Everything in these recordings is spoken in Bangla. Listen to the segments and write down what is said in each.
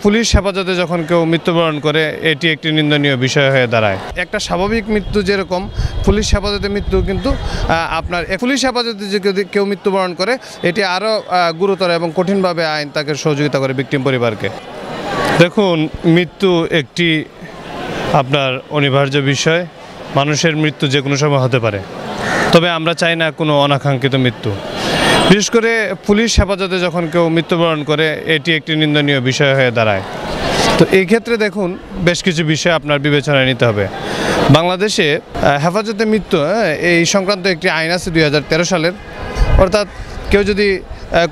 পুলিশ হেফাজতে যখন কেউ মৃত্যুবরণ করে এটি একটি নিন্দনীয় বিষয় হয়ে দাঁড়ায়। একটা স্বাভাবিক মৃত্যু যেরকম পুলিশ হেফাজতে মৃত্যু কিন্তু আপনার পুলিশ হেফাজতে যদি কেউ মৃত্যুবরণ করে এটি আরও গুরুতর এবং কঠিনভাবে আইন তাকে সহযোগিতা করে ভিকটিম পরিবারকে। দেখুন, মৃত্যু একটি আপনার অনিবার্য বিষয়। মানুষের মৃত্যু যে কোনো সময় হতে পারে, তবে আমরা চাই না কোনো অনাকাঙ্ক্ষিত মৃত্যু। বিশেষ করে পুলিশ হেফাজতে যখন কেউ মৃত্যুবরণ করে এটি একটি নিন্দনীয় বিষয় হয়ে দাঁড়ায়। তো এই ক্ষেত্রে দেখুন, বেশ কিছু বিষয় আপনার বিবেচনায় নিতে হবে। বাংলাদেশে হেফাজতে মৃত্যু এই সংক্রান্ত একটি আইন আছে 2013 সালের। অর্থাৎ কেউ যদি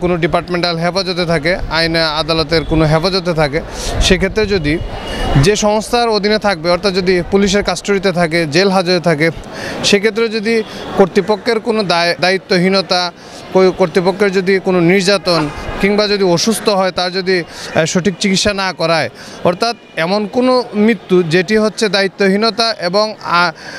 কোনো ডিপার্টমেন্টাল হেফাজতে থাকে, আইন আদালতের কোনো হেফাজতে থাকে, সেক্ষেত্রে যদি যে সংস্থার অধীনে থাকবে, অর্থাৎ যদি পুলিশের কাস্টডিতে থাকে, জেল হাজতে থাকে, সেক্ষেত্রে যদি কর্তৃপক্ষের কোনো দায়িত্বহীনতা, কর্তৃপক্ষের যদি কোনো নির্যাতন কিংবা যদি অসুস্থ হয় তার যদি সঠিক চিকিৎসা না করায়, অর্থাৎ এমন কোনো মৃত্যু যেটি হচ্ছে দায়িত্বহীনতা এবং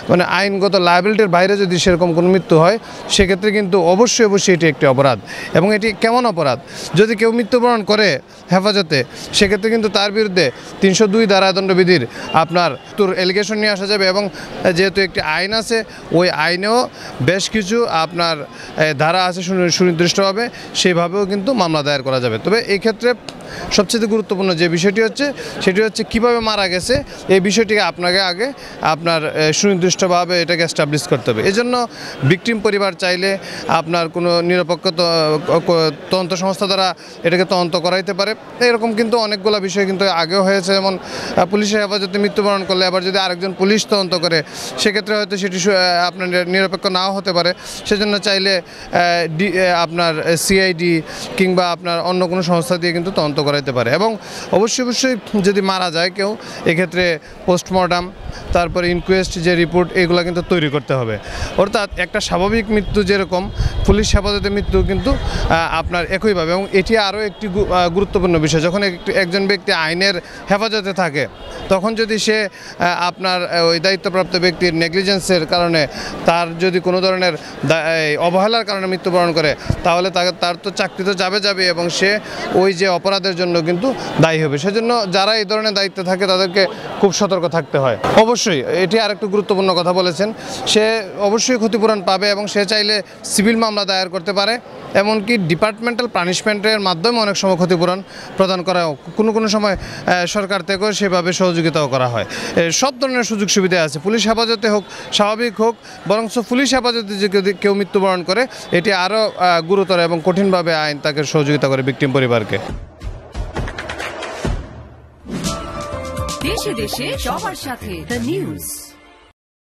মানে আইনগত লায়াবিলিটির বাইরে যদি সেরকম কোনো মৃত্যু হয়, সেক্ষেত্রে কিন্তু অবশ্যই এটি একটি অপরাধ। এবং এটি কেমন অপরাধ? যদি কেউ মৃত্যুবরণ করে হেফাজতে, সেক্ষেত্রে কিন্তু তার বিরুদ্ধে 302 ধারা দণ্ডবিধির আপনার এলিগেশন নিয়ে আসা যাবে। এবং যেহেতু একটি আইন আছে, ওই আইনেও বেশ কিছু আপনার ধারা আছে সুনির্দিষ্টভাবে, সেইভাবেও কিন্তু মামলা দায়ের করা যাবে। তবে এই ক্ষেত্রে সবচেয়ে গুরুত্বপূর্ণ যে বিষয়টি হচ্ছে সেটি হচ্ছে কীভাবে মারা গেছে, এই বিষয়টিকে আপনাকে আগে আপনার সুনির্দিষ্টভাবে এটাকে এস্টাবলিশ করতে হবে। এজন্য ভিকটিম পরিবার চাইলে আপনার কোনো নিরপেক্ষ তদন্ত সংস্থা দ্বারা এটাকে তদন্ত করাইতে পারে। এরকম কিন্তু অনেকগুলো বিষয় কিন্তু আগেও হয়েছে। যেমন পুলিশের হেফাজতে মৃত্যুবরণ করলে আবার যদি আরেকজন পুলিশ তদন্ত করে, সেক্ষেত্রে হয়তো সেটি আপনার নিরপেক্ষ নাও হতে পারে। সেজন্য চাইলে আপনার সিআইডি কিংবা আপনার অন্য কোনো সংস্থা দিয়ে কিন্তু তদন্ত করাইতে পারে। এবং অবশ্যই যদি মারা যায় কেউ, এক্ষেত্রে পোস্টমর্টম, তারপরে ইনকোয়েস্ট যে রিপোর্ট, এগুলো কিন্তু তৈরি করতে হবে। অর্থাৎ একটা স্বাভাবিক মৃত্যু যেরকম পুলিশ হেফাজতে মৃত্যু কিন্তু আপনার একইভাবে। এবং এটি আরও একটি গুরুত্বপূর্ণ বিষয়, যখন একজন ব্যক্তি আইনের হেফাজতে থাকে, তখন যদি সে আপনার ওই দায়িত্বপ্রাপ্ত ব্যক্তির নেগলিজেন্সের কারণে তার যদি কোনো ধরনের অবহেলার কারণে মৃত্যুবরণ করে, তাহলে তার তো চাকরি তো যাবে এবং সে ওই যে অপরাধের জন্য কিন্তু দায়ী হবে। সেজন্য যারা এই ধরনের দায়িত্বে থাকে তাদেরকে খুব সতর্ক থাকতে হয়। অবশ্যই এটি আরেকটু গুরুত্বপূর্ণ কথা বলেছেন, সে অবশ্যই ক্ষতিপূরণ পাবে এবং সে চাইলে সিভিল মামলা দায়ের করতে পারে। এমনকি ডিপার্টমেন্টাল পানিশমেন্টের মাধ্যমে অনেক সময় ক্ষতিপূরণ প্রদান করা, কোনো সময় সরকার থেকেও সেভাবে সহযোগিতাও করা হয়। সব ধরনের সুযোগ সুবিধা আছে, পুলিশ হেফাজতে হোক, স্বাভাবিক হোক, বরং পুলিশ হেফাজতে যদি কেউ মৃত্যুবরণ করে এটি আরও গুরুতর এবং কঠিনভাবে আইন তাকে সহযোগিতা করে ভিকটিম পরিবারকে। দেশে দেশে সবার সাথে দ্য নিউজ।